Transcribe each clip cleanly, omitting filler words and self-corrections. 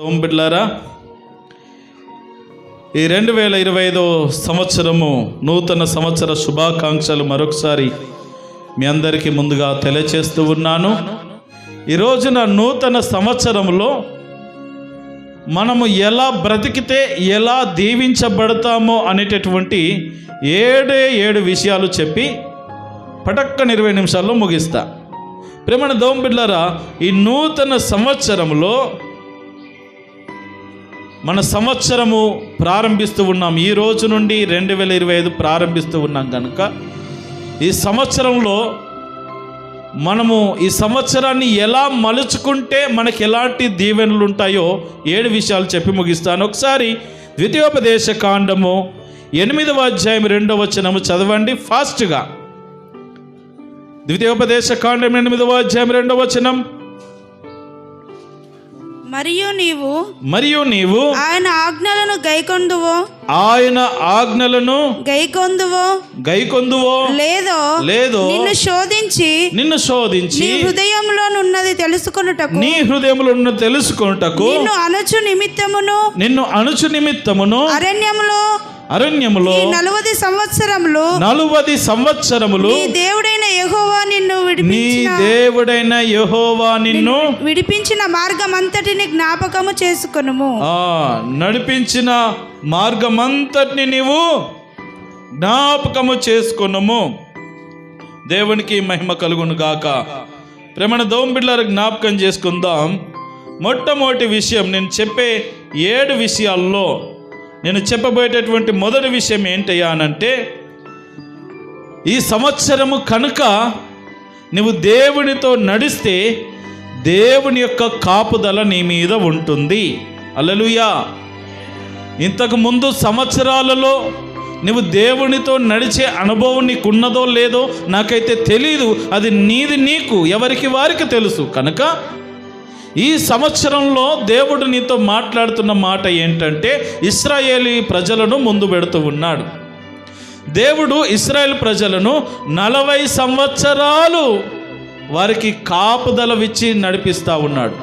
బిడ్డలారా, ఈ 2025 సంవత్సరము నూతన సంవత్సర శుభాకాంక్షలు మరొకసారి మీ అందరికీ ముందుగా తెలియచేస్తూ ఉన్నాను. ఈ రోజున నూతన సంవత్సరంలో మనము ఎలా బ్రతికితే ఎలా దీవించబడతామో అనేటటువంటి 7 విషయాలు చెప్పి పటక్కన 20 నిమిషాల్లో ముగిస్తా. ప్రేమణ దేవుని బిడ్డలారా, ఈ నూతన సంవత్సరంలో మన సంవత్సరము ప్రారంభిస్తూ ఉన్నాం. ఈ రోజు నుండి 2025 ప్రారంభిస్తూ ఉన్నాం కనుక ఈ సంవత్సరంలో మనము ఈ సంవత్సరాన్ని ఎలా మలుచుకుంటే మనకి ఎలాంటి దీవెనలు ఉంటాయో 7 విషయాలు చెప్పి ముగిస్తాను. ఒకసారి ద్వితీయోపదేశ కాండము 8వ అధ్యాయం 2వ వచనము చదవండి ఫాస్ట్గా. ద్వితీయోపదేశ కాండం 8వ అధ్యాయం 2వ వచనం. మరియు నీవు ఆయన ఆజ్ఞలను గైకొందువో లేదో నిన్ను శోధించి నీ హృదయంలో ఉన్నది తెలుసుకొనుటకు నిన్ను అణచు నిమిత్తమును అరణ్యములో 40 సంవత్సరములు నీ దేవుడైన యెహోవా నిన్ను విడిపించిన మార్గమంతటిని జ్ఞాపకము చేసుకొనుము. నడిపించిన మార్గమంతటిని నీవు జ్ఞాపకము చేసుకొనుము. దేవునికి మహిమ కలుగును గాక. ప్రేమణ దేవుని బిడ్డలారా, జ్ఞాపకం చేసుకుందాం. మొట్టమొదటి విషయం, నేను చెప్పే 7 విషయాల్లో నేను చెప్పబోయేటటువంటి మొదటి విషయం ఏంటయ్యా అనంటే, ఈ సంవత్సరము కనుక నువ్వు దేవునితో నడిస్తే దేవుని యొక్క కాపుదల నీ మీద ఉంటుంది. హల్లెలూయా. ఇంతకు ముందు సంవత్సరాలలో నువ్వు దేవునితో నడిచే అనుభవం నీకు ఉన్నదో లేదో నాకైతే తెలీదు. అది నీది నీకు, ఎవరికి వారికి తెలుసు. కనుక ఈ సంవత్సరంలో దేవుడు నీతో మాట్లాడుతున్న మాట ఏంటంటే, ఇశ్రాయేలీ ప్రజలను ముందు పెడుతూ ఉన్నాడు. దేవుడు ఇశ్రాయేల్ ప్రజలను 40 సంవత్సరాలు వారికి కాపుదల ఇచ్చి నడిపిస్తూ ఉన్నాడు.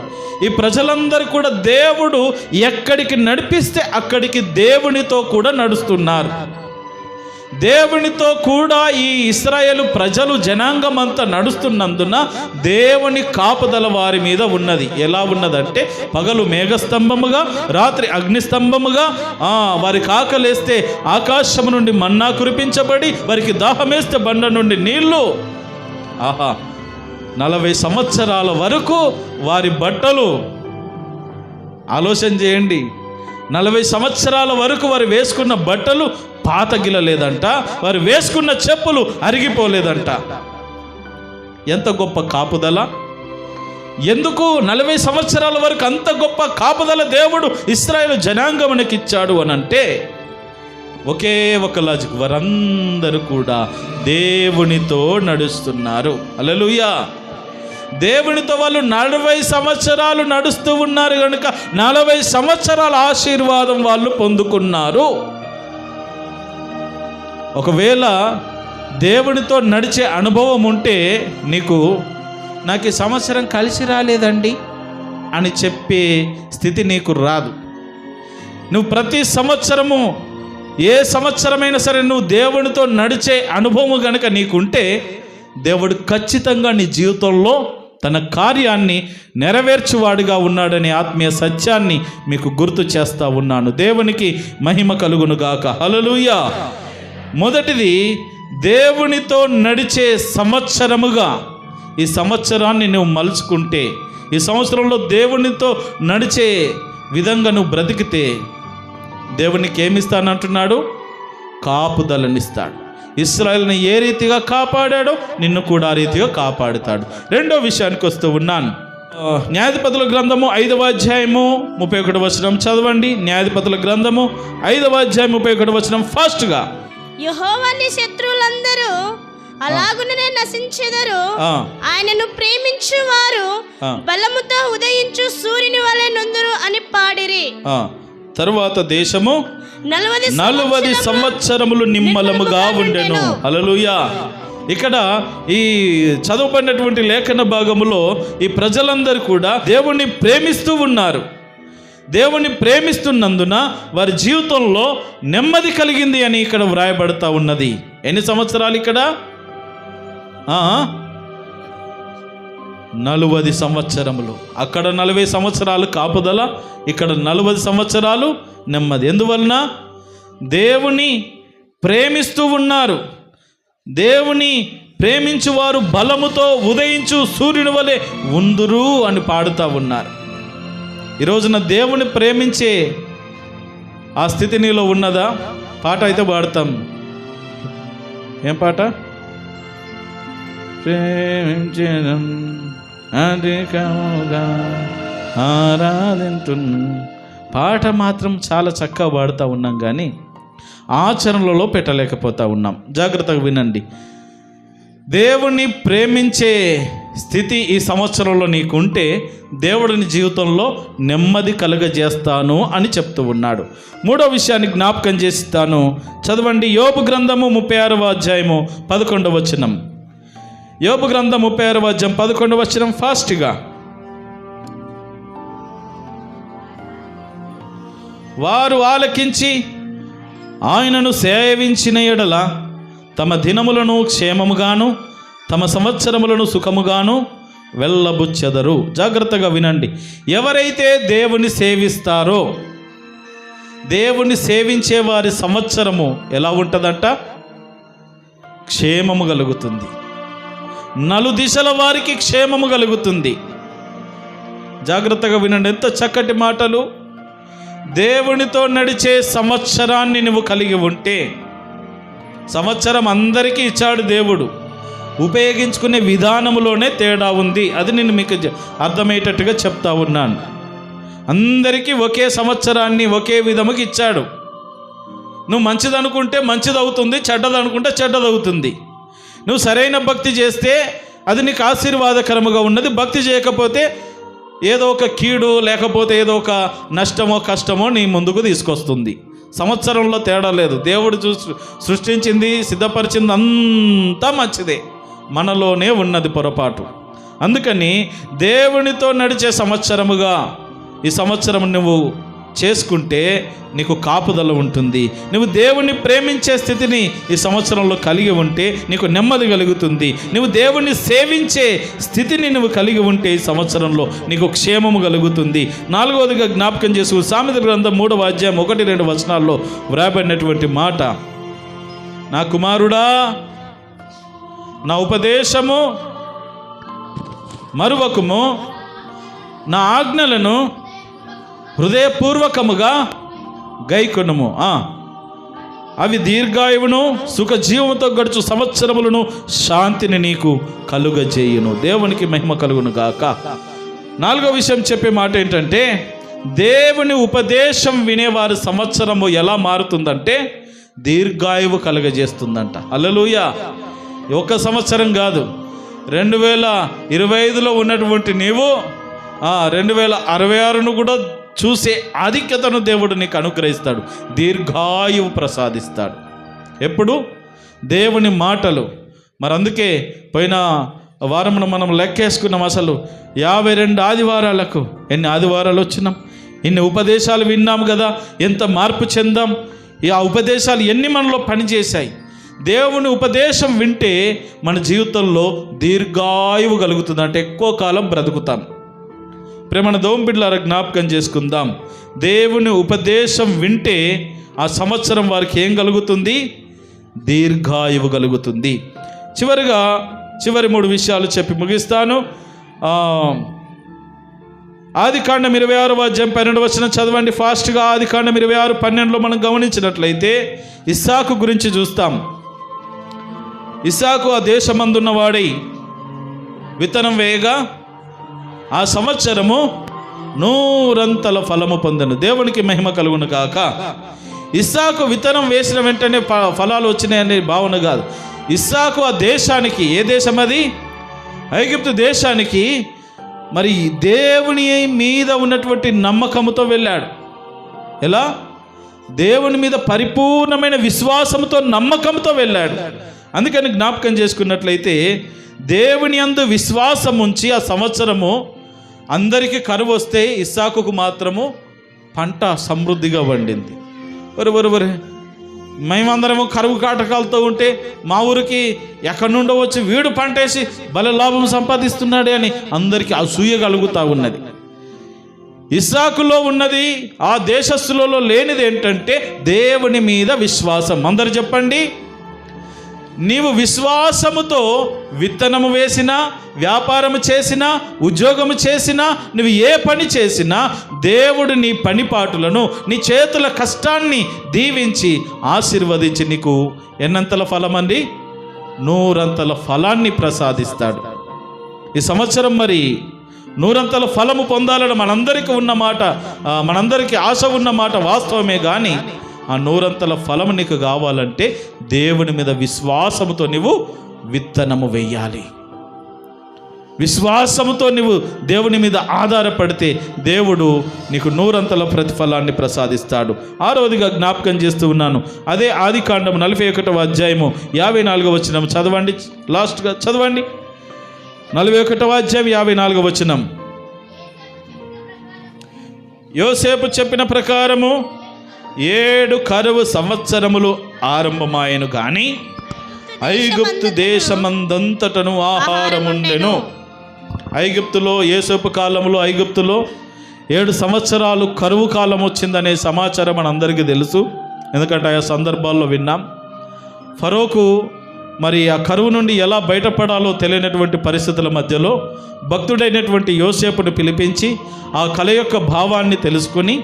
ఈ ప్రజలందరూ కూడా దేవుడు ఎక్కడికి నడిపిస్తే అక్కడికి దేవునితో కూడా నడుస్తున్నారు. దేవునితో కూడా ఈ ఇశ్రాయేలు ప్రజలు జనాంగమంతా నడుస్తున్నందున దేవుని కాపుదల వారి మీద ఉన్నది. ఎలా ఉన్నదంటే, పగలు మేఘస్తంభముగా, రాత్రి అగ్నిస్తంభముగా, వారికి ఆకలేస్తే ఆకాశము నుండి మన్నా కురిపించబడి, వారికి దాహమేస్తే బండ నుండి నీళ్లు. 40 సంవత్సరాల వరకు వారి బట్టలు, ఆలోచన చేయండి, 40 సంవత్సరాల వరకు వారు వేసుకున్న బట్టలు పాతగిలలేదంట, వారు వేసుకున్న చెప్పులు అరిగిపోలేదంట. ఎంత గొప్ప కాపుదల! ఎందుకు 40 సంవత్సరాల వరకు అంత గొప్ప కాపుదల దేవుడు ఇశ్రాయేలు జనాంగమునకి ఇచ్చాడు అనంటే, ఒకే ఒక లాజిక్, వారందరూ కూడా దేవునితో నడుస్తున్నారు. హల్లెలూయా. దేవునితో వాళ్ళు 40 సంవత్సరాలు నడుస్తూ ఉన్నారు కనుక 40 సంవత్సరాల ఆశీర్వాదం వాళ్ళు పొందుకున్నారు. ఒకవేళ దేవునితో నడిచే అనుభవం ఉంటే నాకు ఈ సంవత్సరం కలిసి రాలేదండి అని చెప్పే స్థితి నీకు రాదు. నువ్వు ప్రతి సంవత్సరము, ఏ సంవత్సరమైనా సరే, నువ్వు దేవునితో నడిచే అనుభవం కనుక నీకుంటే దేవుడు ఖచ్చితంగా నీ జీవితంలో తన కార్యాన్ని నెరవేర్చువాడుగా ఉన్నాడనే ఆత్మీయ సత్యాన్ని మీకు గుర్తు చేస్తూ ఉన్నాను. దేవునికి మహిమ కలుగునుగాక. హల్లెలూయా. మొదటిది, దేవునితో నడిచే సంవత్సరముగా ఈ సంవత్సరాన్ని నువ్వు మలుచుకుంటే, ఈ సంవత్సరంలో దేవునితో నడిచే విధంగా నువ్వు బ్రతికితే దేవునికి ఏమిస్తానంటున్నాడు? కాపుదలనిస్తాడు. ఇశ్రాయేలుని ఏ రీతిగా కాపాడాడో నిన్ను కూడా ఆ రీతిగా కాపాడుతాడు. రెండో విషయానికి వస్తూ ఉన్నాను. న్యాయాధిపతుల గ్రంథము 5వ అధ్యాయము 31వ వచనం చదవండి. న్యాయాధిపతుల గ్రంథము 5వ అధ్యాయం 31వ వచనం ఫాస్ట్గా. యెహోవా నీ శత్రువులందరూ అలాగుననే నశించెదరు, ఆయనను ప్రేమించు వారు బలముతో ఉదయించు సూర్యుని వలె నుందురు అని పాడిరి. తరువాత దేశము 40 సంవత్సరములు నిమ్మలముగా ఉండెను. హల్లెలూయా. ఇక్కడ ఈ చదువుకున్నటువంటి లేఖన భాగములో ఈ ప్రజలందరూ కూడా దేవుణ్ణి ప్రేమిస్తూ ఉన్నారు. దేవుణ్ణి ప్రేమిస్తున్నందున వారి జీవితంలో నెమ్మది కలిగింది అని ఇక్కడ వ్రాయబడతా ఉన్నది. ఎన్ని సంవత్సరాలు ఇక్కడ? 40 సంవత్సరములు. అక్కడ 40 సంవత్సరాలు కాపుదల, ఇక్కడ 40 సంవత్సరాలు నెమ్మది. ఎందువలన? దేవుని ప్రేమిస్తూ ఉన్నారు. దేవుని ప్రేమించువారు బలముతో ఉదయించు సూర్యుని వలె ఉందురు అని పాడుతూ ఉన్నారు. ఈ రోజున దేవుని ప్రేమించే ఆ స్థితి నీలో ఉన్నదా? పాట అయితే పాడతాం. ఏం పాట? ప్రేమించడం అధికముగా ఆరాధింతు. పాట మాత్రం చాలా చక్కగా పాడుతూ ఉన్నాం, కానీ ఆచరణలో పెట్టలేకపోతూ ఉన్నాం. జాగ్రత్తగా వినండి. దేవుని ప్రేమించే స్థితి ఈ సంవత్సరంలో నీకుంటే దేవుడిని జీవితంలో నెమ్మది కలుగజేస్తాను అని చెప్తూ ఉన్నాడు. 3వ విషయాన్ని జ్ఞాపకం చేస్తాను. చదవండి. యోబు గ్రంథము 36వ అధ్యాయము 11వ వచనం. యోబు గ్రంథం 36వ అధ్యాయం 11వ వచనం. ఫాస్ట్గా. వారు ఆలకించి ఆయనను సేవించిన ఎడల తమ దినములను క్షేమముగాను తమ సంవత్సరములను సుఖముగాను వెళ్ళబుచ్చెదరు. జాగ్రత్తగా వినండి. ఎవరైతే దేవుని సేవిస్తారో, దేవుని సేవించే వారి సంవత్సరము ఎలా ఉంటుందంట? క్షేమము కలుగుతుంది. నలుదిశల వారికి క్షేమము కలుగుతుంది. జాగ్రత్తగా వినండి. ఎంత చక్కటి మాటలు. దేవునితో నడిచే సంవత్సరాన్ని నువ్వు కలిగి ఉంటే, సంవత్సరం అందరికీ ఇచ్చాడు దేవుడు, ఉపయోగించుకునే విధానములోనే తేడా ఉంది. అది నేను మీకు అర్థమయ్యేటట్టుగా చెప్తా ఉన్నాను. అందరికీ ఒకే సంవత్సరాన్ని ఒకే విధముగా ఇచ్చాడు. నువ్వు మంచిదనుకుంటే మంచిదవుతుంది, చెడ్డదనుకుంటే చెడ్డదవుతుంది. నువ్వు సరైన భక్తి చేస్తే అది నీకు ఆశీర్వాదకరముగా ఉన్నది. భక్తి చేయకపోతే ఏదో ఒక కీడు, లేకపోతే ఏదో ఒక నష్టమో కష్టమో నీ ముందుకు తీసుకొస్తుంది. సంవత్సరంలో తేడా లేదు. దేవుడు సృష్టించింది, సిద్ధపరిచింది అంతా మంచిదే. మనలోనే ఉన్నది పొరపాటు. అందుకని దేవునితో నడిచే సంవత్సరముగా ఈ సంవత్సరం నువ్వు చేసుకుంటే నీకు కాపుదల ఉంటుంది. నువ్వు దేవుని ప్రేమించే స్థితిని ఈ సంవత్సరంలో కలిగి ఉంటే నీకు నెమ్మది కలుగుతుంది. నువ్వు దేవుని సేవించే స్థితిని నువ్వు కలిగి ఉంటే ఈ సంవత్సరంలో నీకు క్షేమము కలుగుతుంది. 4వదిగా జ్ఞాపకం చేసుకు సామెతల గ్రంథం 3వ అధ్యాయం 1-2 వచనాల్లో వ్రాయబడినటువంటి మాట. నా కుమారుడా, నా ఉపదేశము మరువకుము, నా ఆజ్ఞలను హృదయపూర్వకముగా గైకొనుము. అవి దీర్ఘాయువును సుఖజీవంతో గడుచు సంవత్సరములను శాంతిని నీకు కలుగజేయును. దేవునికి మహిమ కలుగును గాక. 4వ విషయం చెప్పే మాట ఏంటంటే, దేవుని ఉపదేశం వినేవారి సంవత్సరము ఎలా మారుతుందంటే దీర్ఘాయువు కలుగజేస్తుందంట. హల్లెలూయా. ఒక సంవత్సరం కాదు, 2025లో ఉన్నటువంటి నీవు 2066ను కూడా చూసే ఆధిక్యతను దేవుడు నీకు అనుగ్రహిస్తాడు. దీర్ఘాయువు ప్రసాదిస్తాడు. ఎప్పుడు? దేవుని మాటలు. మరి అందుకే పోయిన వారమున మనం లెక్కేసుకున్నాం. అసలు 52 ఆదివారాలకు ఎన్ని ఆదివారాలు వచ్చినాం, ఇన్ని ఉపదేశాలు విన్నాం కదా, ఎంత మార్పు చెందాం. ఆ ఉపదేశాలు ఎన్ని మనలో పనిచేశాయి. దేవుని ఉపదేశం వింటే మన జీవితంలో దీర్ఘాయువు కలుగుతుంది, అంటే ఎక్కువ కాలం బ్రతుకుతాం. ప్రేమన దోమ బిడ్డలారా, జ్ఞాపకం చేసుకుందాం. దేవుని ఉపదేశం వింటే ఆ సంవత్సరం వారికి ఏం కలుగుతుంది? దీర్ఘాయువు కలుగుతుంది. చివరి 3 విషయాలు చెప్పి ముగిస్తాను. ఆదికాండం 26వ అధ్యాయం 12వ వచనం చదవండి ఫాస్ట్గా. ఆదికాండం 26:12లో మనం గమనించినట్లయితే ఇస్సాకు గురించి చూస్తాం. ఇస్సాకు ఆ దేశమందున్నవాడై విత్తనం వేయగా ఆ సంవత్సరము 100 ఫలము పొందెను. దేవునికి మహిమ కలుగును కాక. ఇస్సాకు విత్తనం వేసిన వెంటనే ఫలాలు వచ్చినాయనే భావన కాదు. ఇస్సాకు ఆ దేశానికి, ఏ దేశం అది? ఐగుప్తు దేశానికి. మరి దేవుని మీద ఉన్నటువంటి నమ్మకంతో వెళ్ళాడు. ఎలా? దేవుని మీద పరిపూర్ణమైన విశ్వాసంతో, నమ్మకంతో వెళ్ళాడు. అందుకని జ్ఞాపకం చేసుకున్నట్లయితే దేవుని యందు విశ్వాసం ఉంచి ఆ సంవత్సరము అందరికీ కరువు వస్తే ఇస్సాకుకు మాత్రము పంట సమృద్ధిగా పండింది. ఒరే మేమందరము కరువు కాటకాలతో ఉంటే మా ఊరికి ఎక్కడి నుండో వచ్చి వీడు పంటేసి భలే లాభం సంపాదిస్తున్నాడే అని అందరికీ అసూయ కలుగుతూ ఉన్నది. ఇస్సాకులో ఉన్నది, ఆ దేశస్థులలో లేనిది ఏంటంటే దేవుని మీద విశ్వాసం. అందరు చెప్పండి. నీవు విశ్వాసముతో విత్తనము వేసినా, వ్యాపారము చేసినా, ఉద్యోగము చేసినా, నువ్వు ఏ పని చేసినా దేవుడు నీ పనిపాటులను, నీ చేతుల కష్టాన్ని దీవించి ఆశీర్వదించి నీకు ఎన్నంతల ఫలం అండి? 100 ఫలాన్ని ప్రసాదిస్తాడు. ఈ సంవత్సరం మరి 100 ఫలము పొందాలని మనందరికీ ఉన్న మాట, మనందరికీ ఆశ ఉన్న మాట వాస్తవమే. కానీ ఆ 100 ఫలము నీకు కావాలంటే దేవుని మీద విశ్వాసముతో నువ్వు విత్తనము వేయాలి. విశ్వాసముతో నువ్వు దేవుని మీద ఆధారపడితే దేవుడు నీకు 100 ప్రతిఫలాన్ని ప్రసాదిస్తాడు. 6వదిగా జ్ఞాపకం చేస్తూ ఉన్నాను, అదే ఆదికాండం 41వ అధ్యాయము 54వ వచనం చదవండి. లాస్ట్గా చదవండి. 41వ అధ్యాయం 54వ వచనం. యోసేపు చెప్పిన ప్రకారము 7 కరువు సంవత్సరములు ఆరంభమాయను గాని ఐగుప్తు దేశమందంతటను ఆహారముండెను. ఐగుప్తులో యోసేపు కాలంలో ఐగుప్తులో 7 సంవత్సరాలు కరువు కాలం వచ్చిందనే సమాచారం మనందరికీ తెలుసు. ఎందుకంటే ఆ సందర్భాల్లో విన్నాం. ఫరోకు మరి ఆ కరువు నుండి ఎలా బయటపడాలో తెలియనటువంటి పరిస్థితుల మధ్యలో భక్తుడైనటువంటి యోసేపును పిలిపించి ఆ కళ యొక్క భావాన్ని తెలుసుకొని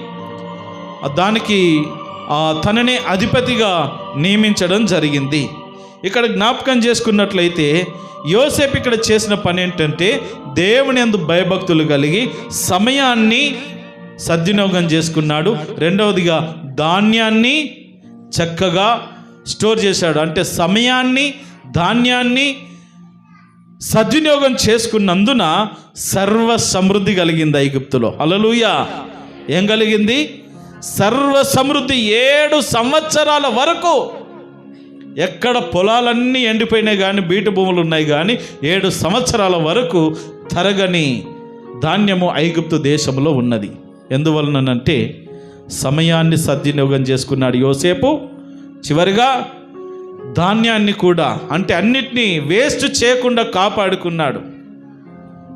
దానికి తననే అధిపతిగా నియమించడం జరిగింది. ఇక్కడ జ్ఞాపకం చేసుకున్నట్లయితే యోసేపు ఇక్కడ చేసిన పని ఏంటంటే దేవుని యందు భయభక్తులు కలిగి సమయాన్ని సద్వినియోగం చేసుకున్నాడు. రెండవదిగా ధాన్యాన్ని చక్కగా స్టోర్ చేశాడు. అంటే సమయాన్ని, ధాన్యాన్ని సద్వినియోగం చేసుకున్నందున సర్వ సమృద్ధి కలిగింది ఐగుప్తులో. హల్లెలూయా. ఏం కలిగింది? సర్వ సమృద్ధి. 7 సంవత్సరాల వరకు ఎక్కడ పొలాలన్నీ ఎండిపోయినాయి కానీ, బీటు భూములు ఉన్నాయి కానీ 7 సంవత్సరాల వరకు తరగని ధాన్యము ఐగుప్తు దేశంలో ఉన్నది. ఎందువలనంటే సమయాన్ని సద్వినియోగం చేసుకున్నాడు యోసేపు. చివరిగా ధాన్యాన్ని కూడా, అంటే అన్నిటినీ వేస్ట్ చేయకుండా కాపాడుకున్నాడు.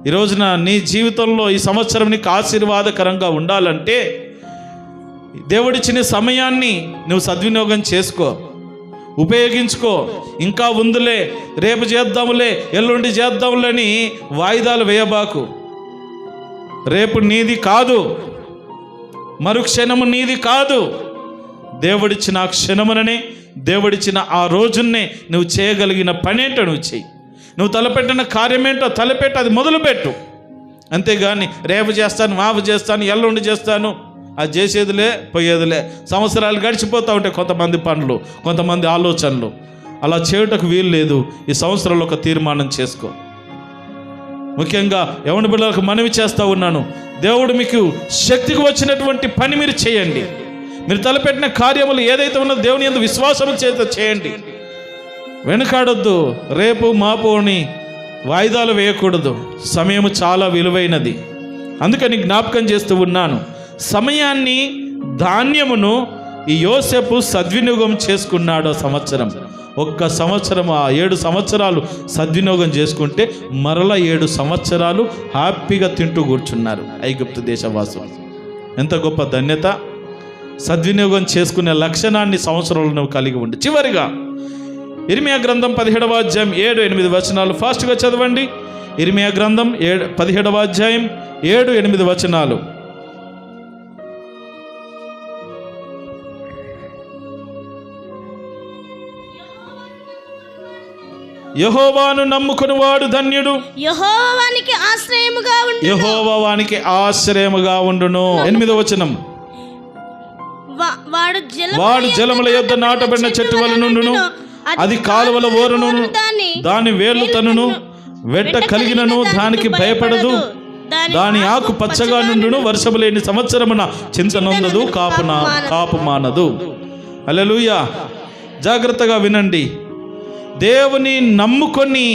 ఈ రోజున నీ జీవితంలో ఈ సంవత్సరం నీకు ఆశీర్వాదకరంగా ఉండాలంటే దేవుడిచ్చిన సమయాన్ని నువ్వు సద్వినియోగం చేసుకో, ఉపయోగించుకో. ఇంకా ఉందిలే, రేపు చేద్దాములే, ఎల్లుండి చేద్దాములని వాయిదాలు వేయబాకు. రేపు నీది కాదు, మరుక్షణము నీది కాదు. దేవుడిచ్చిన ఆ క్షణముననే, దేవుడిచ్చిన ఆ రోజున్నే నువ్వు చేయగలిగిన పనేంటో నువ్వు చెయ్యి. నువ్వు తలపెట్టిన కార్యమేంటో తలపెట్టి అది మొదలుపెట్టు. అంతేగాని రేపు చేస్తాను, మాపు చేస్తాను, ఎల్లుండి చేస్తాను, అది చేసేదిలే పోయేదిలే. సంవత్సరాలు గడిచిపోతూ ఉంటాయి కొంతమంది పనులు, కొంతమంది ఆలోచనలు. అలా చేయుటకు వీలు లేదు. ఈ సంవత్సరంలో ఒక తీర్మానం చేసుకో. ముఖ్యంగా యవన బిడ్డలకు మనవి చేస్తూ ఉన్నాను, దేవుడు మీకు శక్తికి వచ్చినటువంటి పని మీరు చేయండి. మీరు తలపెట్టిన కార్యములు ఏదైతే ఉన్నదో దేవుని యందు విశ్వాసం చేత చేయండి. వెనుకాడొద్దు, రేపు మాపు అని వాయిదాలు వేయకూడదు. సమయం చాలా విలువైనది. అందుకని జ్ఞాపకం చేస్తూ ఉన్నాను, సమయాన్ని, ధాన్యమును ఈ యోసేపు సద్వినియోగం చేసుకున్నాడు. సంవత్సరం, ఒక్క సంవత్సరం, ఆ 7 సంవత్సరాలు సద్వినియోగం చేసుకుంటే మరలా 7 సంవత్సరాలు హ్యాపీగా తింటూ కూర్చున్నారు ఐగుప్తు దేశవాసులు. ఎంత గొప్ప ధన్యత! సద్వినియోగం చేసుకునే లక్షణాన్ని సంవత్సరంలో నువ్వు కలిగి ఉండి. చివరిగా ఇర్మియా గ్రంథం 17వ అధ్యాయం 7-8 వచనాలు ఫాస్ట్గా చదవండి. ఇర్మియా గ్రంథం 17వ అధ్యాయం 7-8 వచనాలు. యెహోవాను నమ్ముకునివాడు ధన్యుడు, యెహోవానికి ఆశ్రయముగా ఉండును. యెహోవానికి ఆశ్రయముగా ఉండును. 8వ వచనం. వాడు జలముల యొద్ద నాటబడిన చెట్టు వలె నుండును, అది కాలువల ఓరను, దాని వేర్లు తనును, వెట్ట కలిగినను దానికి భయపడదు, దాని ఆకు పచ్చగా నుండును, వర్షము లేని సంవత్సరమున చింతనొందదు, కాపు మానదు. హల్లెలూయా. జాగ్రత్తగా వినండి. దేవుని నమ్ముకొని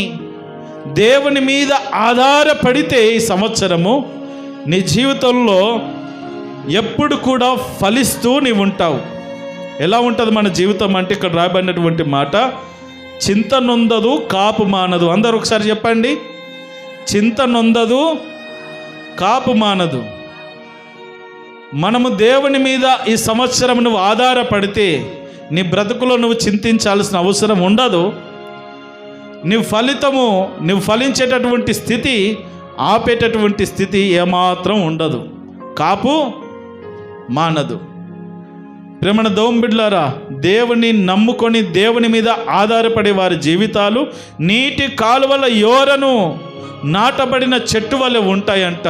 దేవుని మీద ఆధారపడితే ఈ సంవత్సరము నీ జీవితంలో ఎప్పుడు కూడా ఫలిస్తూ నీవు ఉంటావు. ఎలా ఉంటుంది మన జీవితం అంటే ఇక్కడ రాయబడినటువంటి మాట, చింత నొందదు కాపు మానదు. అందరూ ఒకసారి చెప్పండి, చింత నొందదు కాపు మానదు. మనము దేవుని మీద ఈ సంవత్సరం నువ్వు ఆధారపడితే నీ బ్రతుకులో నువ్వు చింతించాల్సిన అవసరం ఉండదు. నువ్వు ఫలించేటటువంటి స్థితి, ఆపేటటువంటి స్థితి ఏమాత్రం ఉండదు. కాపు మానదు. ప్రేమణ దోమ బిడ్డలారా, దేవుని నమ్ముకొని దేవుని మీద ఆధారపడే వారి జీవితాలు నీటి కాలువల యోరను నాటబడిన చెట్టు వలె ఉంటాయంట.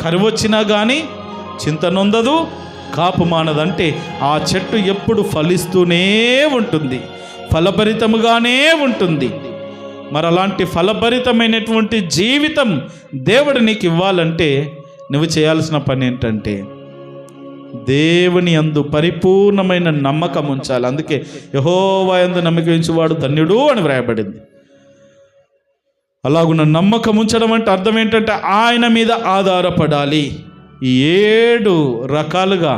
కరువు వచ్చినా కానీ చింత నొందదు, కాపు మానదంటే ఆ చెట్టు ఎప్పుడు ఫలిస్తూనే ఉంటుంది, ఫలభరితముగానే ఉంటుంది. మరి అలాంటి ఫలభరితమైనటువంటి జీవితం దేవుడు నీకు ఇవ్వాలంటే నువ్వు చేయాల్సిన పని ఏంటంటే దేవుని యందు పరిపూర్ణమైన నమ్మకం ఉంచాలి. అందుకే యెహోవా యందు నమ్మకం ఉంచువాడు ధన్యుడు అని వ్రాయబడింది. అలాగున్న నమ్మకం ఉంచడం అంటే అర్థం ఏంటంటే ఆయన మీద ఆధారపడాలి. 7 రకాలుగా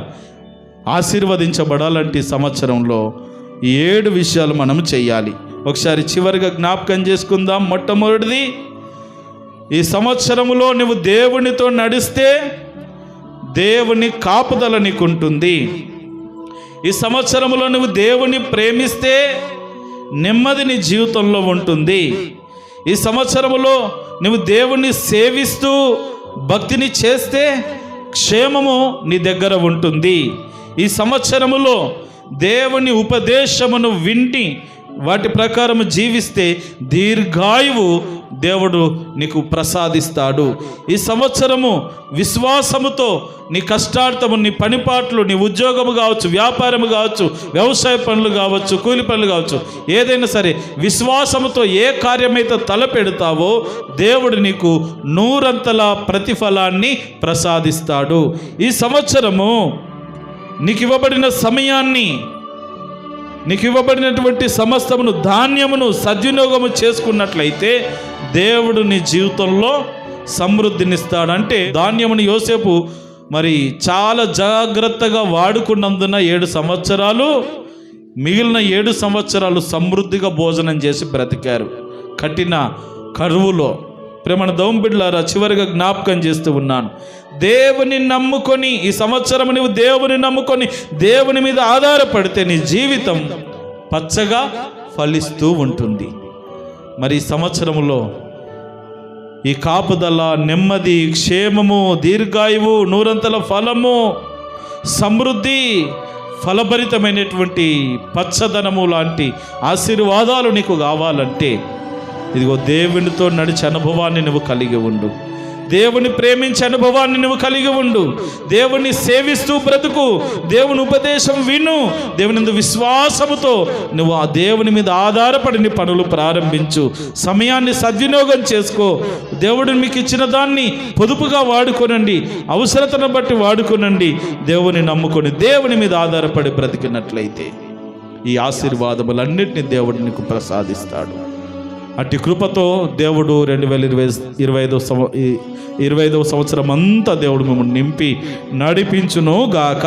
ఆశీర్వదించబడాలంటే ఈ సంవత్సరంలో 7 విషయాలు మనం చేయాలి. ఒకసారి చివరిగా జ్ఞాపకం చేసుకుందాం. మొట్టమొదటిది, ఈ సంవత్సరంలో నువ్వు దేవునితో నడిస్తే దేవుని కాపుదల నీకుంటుంది. ఈ సంవత్సరంలో నువ్వు దేవుని ప్రేమిస్తే నెమ్మది నీ జీవితంలో ఉంటుంది. ఈ సంవత్సరంలో నువ్వు దేవుని సేవిస్తూ భక్తిని చేస్తే క్షేమము నీ దగ్గర ఉంటుంది. ఈ సంవత్సరములో దేవుని ఉపదేశమును వింటి వాటి ప్రకారం జీవిస్తే దీర్ఘాయువు దేవుడు నీకు ప్రసాదిస్తాడు. ఈ సంవత్సరము విశ్వాసముతో నీ కష్టార్థము, నీ పనిపాట్లు, నీ ఉద్యోగము కావచ్చు, వ్యాపారము కావచ్చు, వ్యవసాయ పనులు కావచ్చు, కూలి పనులు కావచ్చు, ఏదైనా సరే విశ్వాసముతో ఏ కార్యమైతే తలపెడతావో దేవుడు నీకు 100 ప్రతిఫలాన్ని ప్రసాదిస్తాడు. ఈ సంవత్సరము నీకు ఇవ్వబడిన సమయాన్ని, నీకు ఇవ్వబడినటువంటి సమస్తమును, ధాన్యమును సద్వినియోగము చేసుకున్నట్లయితే దేవుడు నీ జీవితంలో సమృద్ధినిస్తాడు. అంటే ధాన్యమును యోసేపు మరి చాలా జాగ్రత్తగా వాడుకున్నందున 7 సంవత్సరాలు, మిగిలిన 7 సంవత్సరాలు సమృద్ధిగా భోజనం చేసి బ్రతికారు కఠిన కరువులో. ప్రేమణ దోమ బిడ్డలారా, చివరిగా జ్ఞాపకం చేస్తూ ఉన్నాను, దేవుని నమ్ముకొని ఈ సంవత్సరం నువ్వు దేవుని నమ్ముకొని దేవుని మీద ఆధారపడితే నీ జీవితం పచ్చగా ఫలిస్తూ ఉంటుంది. మరి ఈ సంవత్సరంలో ఈ కాపుదల, నెమ్మది, క్షేమము, దీర్ఘాయువు, 100 ఫలము, సమృద్ధి, ఫలభరితమైనటువంటి పచ్చదనము లాంటి ఆశీర్వాదాలు నీకు కావాలంటే ఇదిగో దేవునితో నడిచే అనుభవాన్ని నువ్వు కలిగి ఉండు. దేవుని ప్రేమించే అనుభవాన్ని నువ్వు కలిగి ఉండు. దేవుని సేవిస్తూ బ్రతుకు. దేవుని ఉపదేశం విను. దేవుని విశ్వాసముతో నువ్వు ఆ దేవుని మీద ఆధారపడి నీ పనులు ప్రారంభించు. సమయాన్ని సద్వినియోగం చేసుకో. దేవుడు మీకు ఇచ్చిన దాన్ని పొదుపుగా వాడుకోనండి, అవసరతను బట్టి వాడుకోనండి. దేవుని నమ్ముకొని దేవుని మీద ఆధారపడి బ్రతికినట్లయితే ఈ ఆశీర్వాదములన్నింటినీ దేవుడు నీకు ప్రసాదిస్తాడు. అట్టి కృపతో దేవుడు 2025వ సంవత్సరం అంతా దేవుడు మిమ్మల్ని నింపి నడిపించును గాక.